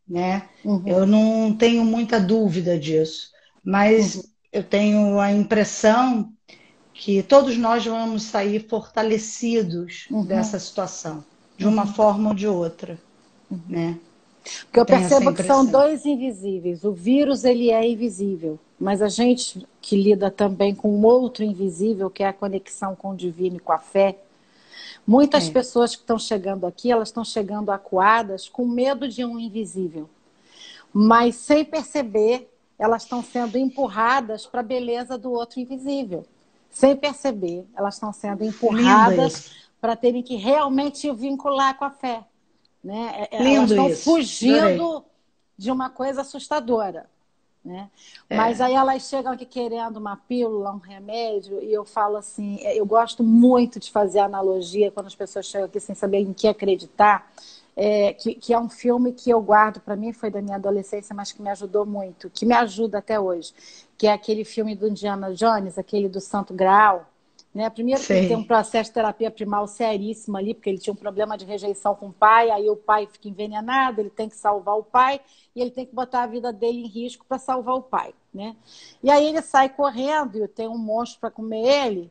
né? Eu uhum, não tenho muita dúvida disso, uhum, mas eu tenho a impressão que todos nós vamos sair fortalecidos uhum, dessa situação, de uma uhum. forma ou de outra, né? Porque Eu eu tenho essa percebo que são impressão. dois invisíveis. O vírus, ele é invisível, mas a gente que lida também com um outro invisível, que é a conexão com o divino e com a fé. Muitas É, pessoas que estão chegando aqui, elas estão chegando acuadas com medo de um invisível, mas sem perceber, elas estão sendo empurradas para a beleza do outro invisível. Sem perceber, elas estão sendo lindo empurradas isso, para terem que realmente se vincular com a fé. Né? Elas lindo estão isso, adorei. fugindo de uma coisa assustadora. Né? Mas É, aí elas chegam aqui querendo uma pílula, um remédio, e eu falo assim, eu gosto muito de fazer analogia quando as pessoas chegam aqui sem saber em que acreditar, que é um filme que eu guardo para mim, foi da minha adolescência, mas que me ajudou muito, que me ajuda até hoje, que é aquele filme do Indiana Jones, aquele do Santo Graal. Né? Primeiro que ele tem um sei. processo de terapia primal seríssimo ali, porque ele tinha um problema de rejeição com o pai, aí o pai fica envenenado, ele tem que salvar o pai e ele tem que botar a vida dele em risco para salvar o pai. Né? E aí ele sai correndo e tem um monstro para comer ele,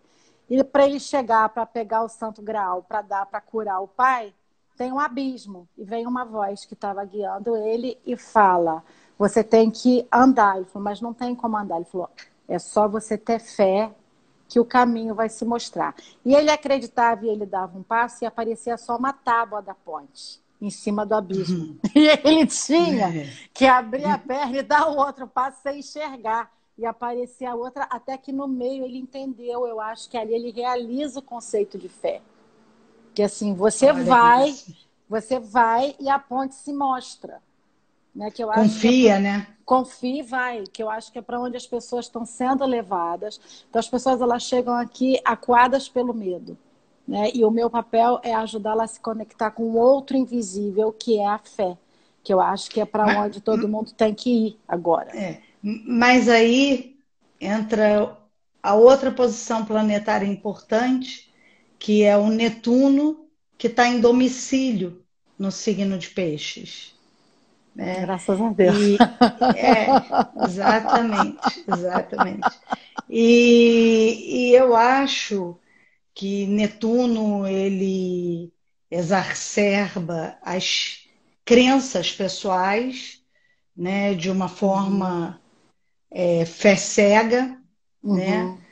e para ele chegar para pegar o Santo Graal, para dar para curar o pai, tem um abismo. E vem uma voz que estava guiando ele e fala: você tem que andar. Ele falou: mas não tem como andar. Ele falou: é só você ter fé que o caminho vai se mostrar. E ele acreditava e ele dava um passo e aparecia só uma tábua da ponte em cima do abismo. E ele tinha É. que abrir a perna e dar o outro passo sem enxergar. E aparecia a outra, até que no meio ele entendeu. Eu acho que ali ele realiza o conceito de fé. Que assim, Olha isso. você vai e a ponte se mostra. Né? Que eu acho que é Confia, né? confie e vai, que eu acho que é para onde as pessoas estão sendo levadas. Então as pessoas elas chegam aqui acuadas pelo medo, né? E o meu papel é ajudá-la a se conectar com o outro invisível, que é a fé, que eu acho que é para Mas, onde todo mundo tem que ir agora. mas aí entra a outra posição planetária importante, que é o Netuno, que está em domicílio no signo de Peixes, né? Graças a Deus. E exatamente, exatamente. E eu acho que Netuno ele exacerba as crenças pessoais, né, de uma Uhum, forma fé cega, né? uhum,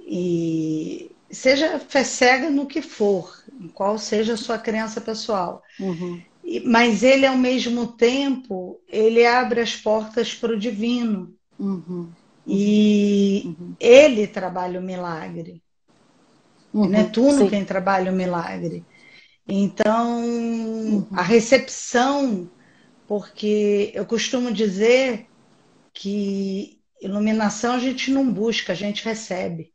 E seja fé cega no que for, em qual seja a sua crença pessoal. uhum, Mas ele, ao mesmo tempo, ele abre as portas para o divino. uhum, uhum, E uhum, ele trabalha o milagre. É uhum, Netuno sim. quem trabalha o milagre. Então, a Uhum, recepção, porque eu costumo dizer que iluminação a gente não busca, a gente recebe.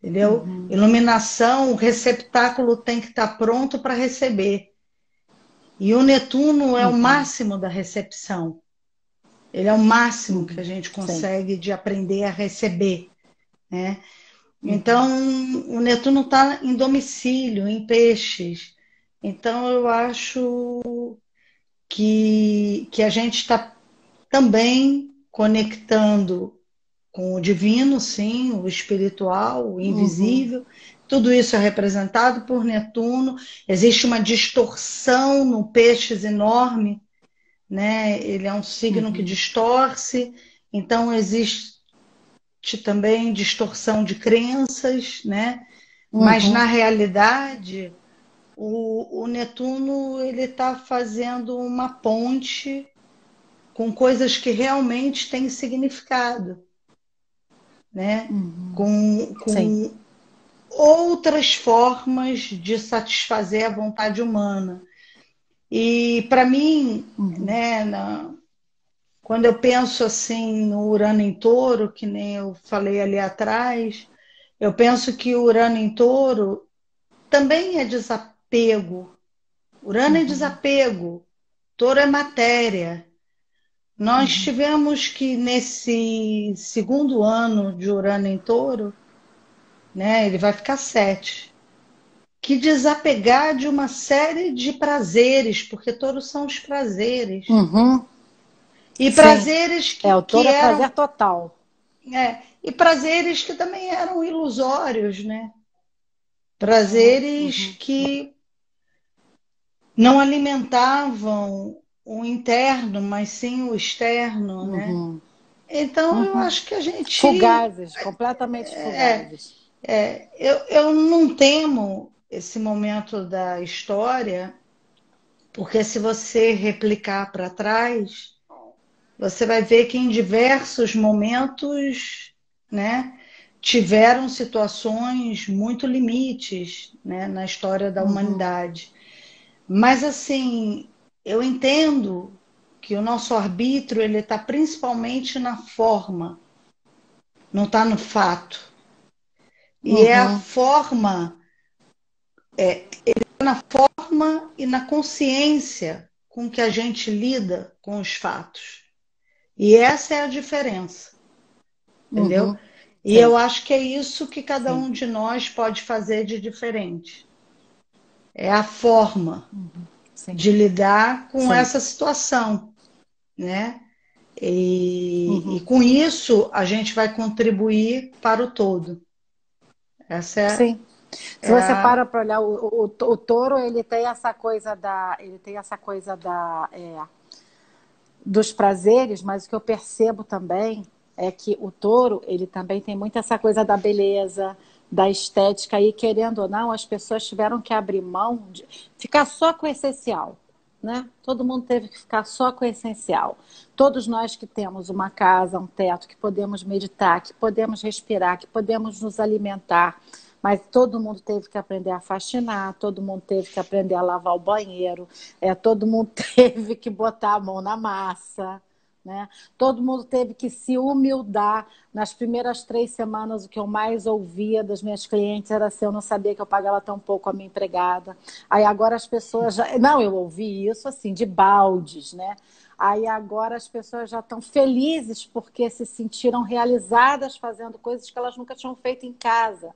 Entendeu? uhum, Iluminação, o receptáculo tem que estar pronto para receber. E o Netuno é o uhum, máximo da recepção. Ele é o máximo que a uhum, gente sim. consegue de aprender a receber, né? Então, Uhum, o Netuno está em domicílio, em peixes. Então, eu acho que a gente está também conectando com o divino, sim, o espiritual, o Uhum, invisível. Tudo isso é representado por Netuno. Existe uma distorção no Peixes enorme, né? Ele é um signo que uhum, distorce, então existe também distorção de crenças, né? Mas na uhum, realidade, o Netuno ele está fazendo uma ponte com coisas que realmente têm significado, né? uhum. Sim. Com outras formas de satisfazer a vontade humana. E para mim, Uhum, né, quando eu penso assim no Urano em Touro, que nem eu falei ali atrás, eu penso que o Urano em Touro também é desapego. Urano é uhum, desapego, Touro é matéria. Nós uhum. tivemos que, nesse segundo ano de Urano em Touro, né, ele vai ficar 7, que desapegar de uma série de prazeres, porque todos são os prazeres. Uhum. E Sim. prazeres É, o que touro é prazer eram. total. E prazeres que também eram ilusórios, né? Uhum, Prazeres uhum, que não alimentavam o interno, mas sim o externo, né? uhum, Então eu uhum. acho que a gente. Fugazes, completamente fugazes. Eu não temo esse momento da história, porque se você replicar para trás, você vai ver que em diversos momentos, né, tiveram situações muito limites, né, na história da Uhum, humanidade. Mas assim, eu entendo que o nosso arbítrio ele está principalmente na forma, não está no fato. E é a uhum. forma, e na consciência com que a gente lida com os fatos. E essa é a diferença, entendeu? Uhum. E Sim, eu acho que é isso que cada sim, um de nós pode fazer de diferente. É a forma sim, de lidar com sim. essa situação, né? E Uhum. com isso a gente vai contribuir para o todo. Essa Sim. Se é você a. para olhar o touro, ele tem essa coisa dos prazeres, mas o que eu percebo também é que o touro, ele também tem muito essa coisa da beleza, da estética, e querendo ou não, as pessoas tiveram que abrir mão de ficar só com o essencial, né? Todo mundo teve que ficar só com o essencial. Todos nós que temos uma casa, um teto, que podemos meditar, que podemos respirar, que podemos nos alimentar, mas todo mundo teve que aprender a faxinar, todo mundo teve que aprender a lavar o banheiro, todo mundo teve que botar a mão na massa, né? Todo mundo teve que se humildar. Nas primeiras 3 semanas, o que eu mais ouvia das minhas clientes era assim: eu não sabia que eu pagava tão pouco a minha empregada. Aí agora as pessoas já... Não, eu ouvi isso assim, de baldes, né? Aí agora as pessoas já estão felizes porque se sentiram realizadas fazendo coisas que elas nunca tinham feito em casa.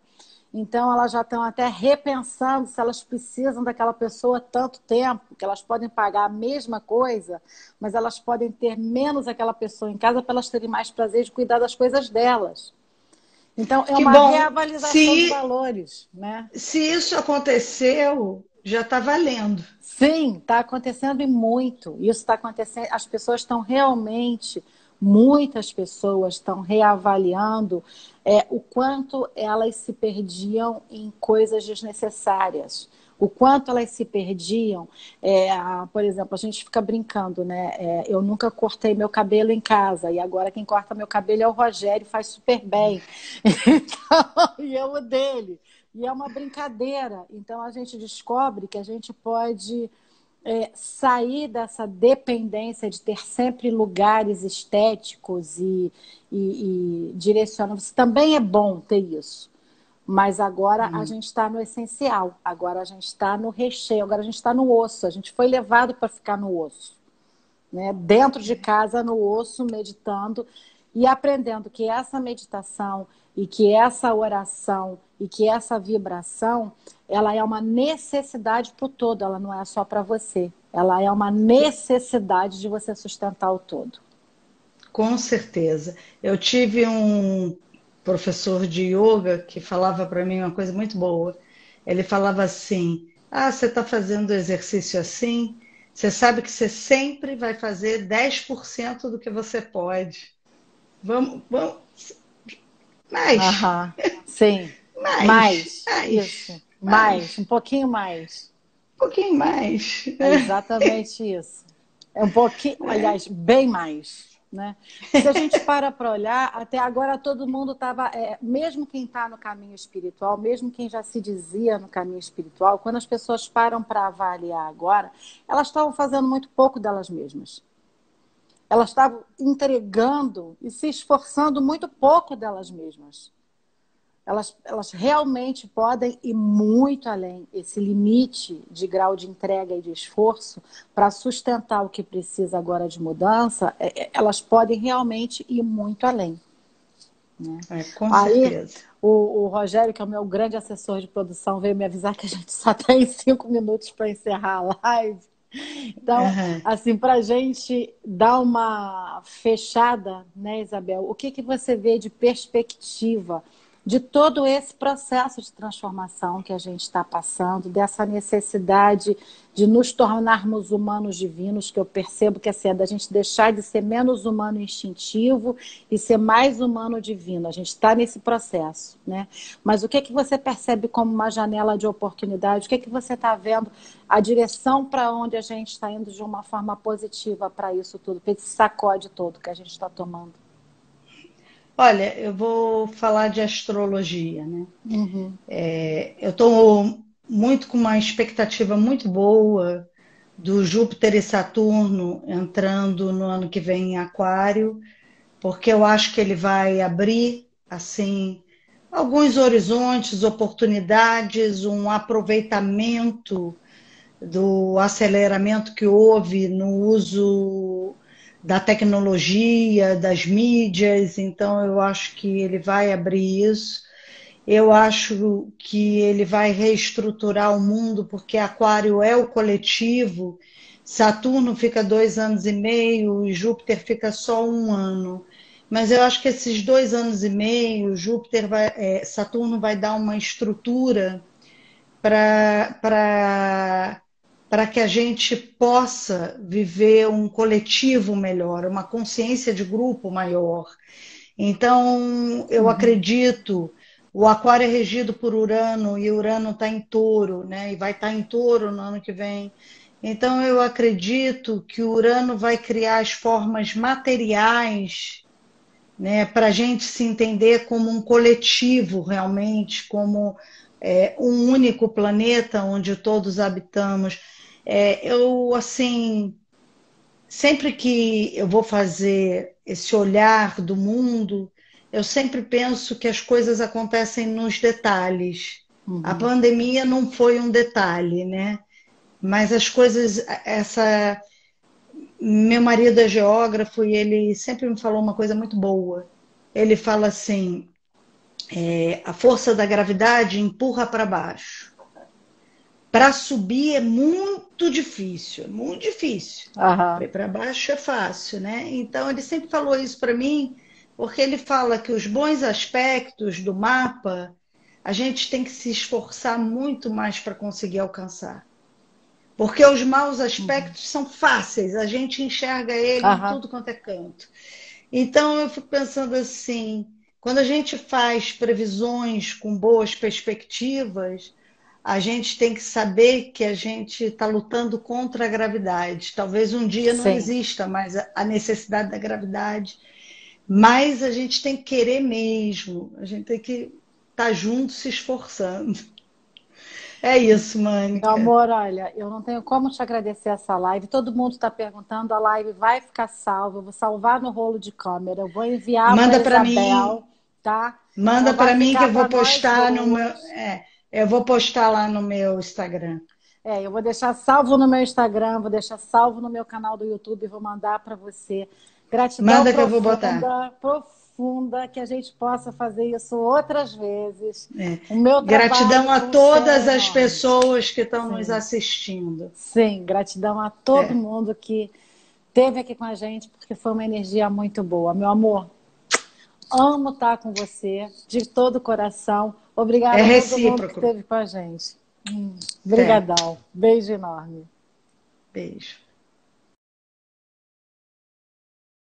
Então, elas já estão até repensando se elas precisam daquela pessoa tanto tempo, que elas podem pagar a mesma coisa, mas elas podem ter menos aquela pessoa em casa para elas terem mais prazer de cuidar das coisas delas. Então, é Que uma bom, reavaliação de valores, né? se isso aconteceu, já está valendo. Sim, está acontecendo e muito. Isso está acontecendo. As pessoas estão realmente, muitas pessoas estão reavaliando o quanto elas se perdiam em coisas desnecessárias. O quanto elas se perdiam. Por exemplo, a gente fica brincando, né? Eu nunca cortei meu cabelo em casa e agora quem corta meu cabelo é o Rogério, faz super bem. Então, e eu o dele. E é uma brincadeira. Então a gente descobre que a gente pode sair dessa dependência de ter sempre lugares estéticos e direcionando. Também é bom ter isso. Mas agora a gente está no essencial, agora a gente está no recheio, agora a gente está no osso. A gente foi levado para ficar no osso, né? Dentro de casa, no osso, meditando e aprendendo que essa meditação e que essa oração e que essa vibração, ela é uma necessidade para o todo, ela não é só para você. Ela é uma necessidade de você sustentar o todo. Com certeza. Eu tive um professor de yoga que falava para mim uma coisa muito boa. Ele falava assim: Ah, você está fazendo exercício assim, você sabe que você sempre vai fazer 10% do que você pode. Vamos, mais, Aham, sim. mais, Isso. mais, Um pouquinho mais. um pouquinho mais. É exatamente isso. É um pouquinho, aliás, bem mais, né? Se a gente para olhar, até agora todo mundo estava, mesmo quem está no caminho espiritual, mesmo quem já se dizia no caminho espiritual, quando as pessoas param para avaliar agora, elas estavam fazendo muito pouco delas mesmas. Elas estavam entregando e se esforçando muito pouco delas mesmas. Elas realmente podem ir muito além. Esse limite de grau de entrega e de esforço para sustentar o que precisa agora de mudança, elas podem realmente ir muito além. Né? Com Aí, certeza. o Rogério, que é o meu grande assessor de produção, veio me avisar que a gente só tem 5 minutos para encerrar a live. Então, Uhum. assim, para a gente dar uma fechada, né, Isabel, o que você vê de perspectiva de todo esse processo de transformação que a gente está passando, dessa necessidade de nos tornarmos humanos divinos, que eu percebo que assim, é da gente deixar de ser menos humano instintivo e ser mais humano divino. A gente está nesse processo, né? Mas o que você percebe como uma janela de oportunidade? O que você está vendo? A direção para onde a gente está indo de uma forma positiva para isso tudo, para esse sacode todo que a gente está tomando. Olha, eu vou falar de astrologia, né? Uhum. Eu estou muito com uma expectativa muito boa do Júpiter e Saturno entrando no ano que vem em Aquário, porque eu acho que ele vai abrir assim alguns horizontes, oportunidades, um aproveitamento do aceleramento que houve no uso da tecnologia, das mídias, então eu acho que ele vai abrir isso. Eu acho que ele vai reestruturar o mundo, porque Aquário é o coletivo, Saturno fica 2 anos e meio e Júpiter fica só 1 ano. Mas eu acho que esses 2 anos e meio, Saturno vai dar uma estrutura para que a gente possa viver um coletivo melhor, uma consciência de grupo maior. Então, eu acredito, o Aquário é regido por Urano e Urano está em Touro, né? E vai estar em Touro no ano que vem. Então, eu acredito que o Urano vai criar as formas materiais, né, para a gente se entender como um coletivo realmente, como um único planeta onde todos habitamos. Eu, assim, sempre que eu vou fazer esse olhar do mundo, eu sempre penso que as coisas acontecem nos detalhes. A Uhum. pandemia não foi um detalhe, né? Mas as coisas, meu marido é geógrafo e ele sempre me falou uma coisa muito boa. Ele fala assim: a força da gravidade empurra para baixo. Para subir é muito difícil, é muito difícil. Para Aham. ir para baixo é fácil, né? Então ele sempre falou isso para mim, porque ele fala que os bons aspectos do mapa a gente tem que se esforçar muito mais para conseguir alcançar. Porque os maus aspectos são fáceis, a gente enxerga ele em Aham. tudo quanto é canto. Então eu fico pensando assim, quando a gente faz previsões com boas perspectivas, a gente tem que saber que a gente está lutando contra a gravidade. Talvez um dia não Sim. exista mais a necessidade da gravidade, mas a gente tem que querer mesmo, a gente tem que estar junto se esforçando. É isso, Meu Mônica. amor, olha, eu não tenho como te agradecer essa live. Todo mundo está perguntando, a live vai ficar salva. Eu vou salvar no rolo de câmera, eu vou enviar para Manda a para mim, Isabel, tá? Ela manda vai para mim que ficar eu vou para nós postar no meu, duas. eu vou postar lá no meu Instagram. Eu vou deixar salvo no meu Instagram, vou deixar salvo no meu canal do YouTube e vou mandar para você. Gratidão Manda que eu vou botar. profunda, profunda, que a gente possa fazer isso outras vezes. É. O meu Gratidão trabalho a com você é todas as enorme. pessoas que estão nos Sim, assistindo. sim, gratidão a todo É. mundo que esteve aqui com a gente, porque foi uma energia muito boa. Meu amor, amo estar com você, de todo o coração. É Obrigada a todo mundo que recíproco. esteve com a gente. É. Brigadão. Beijo enorme. Beijo.